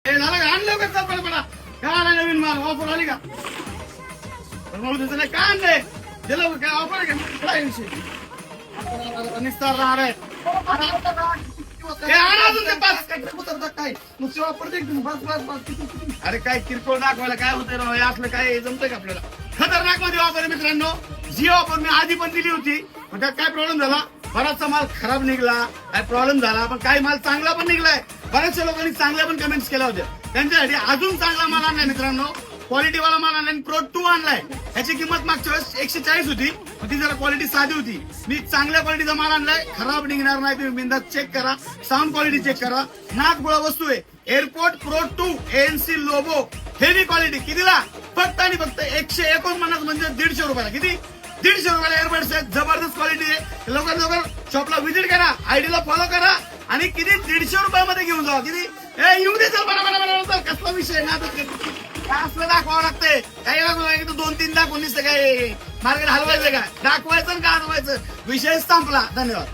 झालं का आणलं का चल पडा काय आला नवीन माल ऑफर आली का त्याचं नाही काय आणलंय दिलं काय ऑफर आहे का काय विषय निस्तार राहणार आहे अरे काय किरकोळ दाखवायला काय होतंय राव हे असलं काय जमतंय का आपल्याला खतरनाक मध्ये ऑफर आहे मित्रांनो जी ऑफर मी आधी पण दिली होती पण त्यात काय प्रॉब्लेम झाला बराचसा माल खराब निघला काय प्रॉब्लेम झाला पण काही माल चांगला पण निघलाय बऱ्याचशा लोकांनी चांगल्या पण कमेंट्स केल्या होत्या त्यांच्यासाठी अजून चांगला माल आणलाय मित्रांनो क्वालिटी वाला माल आणलाय प्रो 2 आणलाय ह्याची किंमत मागच्या वेळेस 140 होती पण ती जरा क्वालिटी साधी होती मी चांगल्या क्वालिटीचा माल आणलाय खराब निघणार नाही तुम्ही बिंदास चेक करा साऊंड क्वालिटी चेक करा नाक गोळा वस्तू आहे airport pro 2 ANC Lobo heavy quality कितीला फक्त आणि फक्त 149 म्हणजे 150 रुपयाला किती 150 रुपयाला एअरबड्स आहेत जबरदस्त क्वालिटी आहे लवकर लवकर शॉपला व्हिजिट करा आयडीला फॉलो करा आणि किती 150 रुपयामध्ये घेऊन जावा किती येऊ दे चल बरोबर कसला विषय ना असलं दाखवावं लागतंय काही 2-3 दाखवून दिसतं काय मार्केट हलवायचं का दाखवायचं का हलवायचं विषय संपला धन्यवाद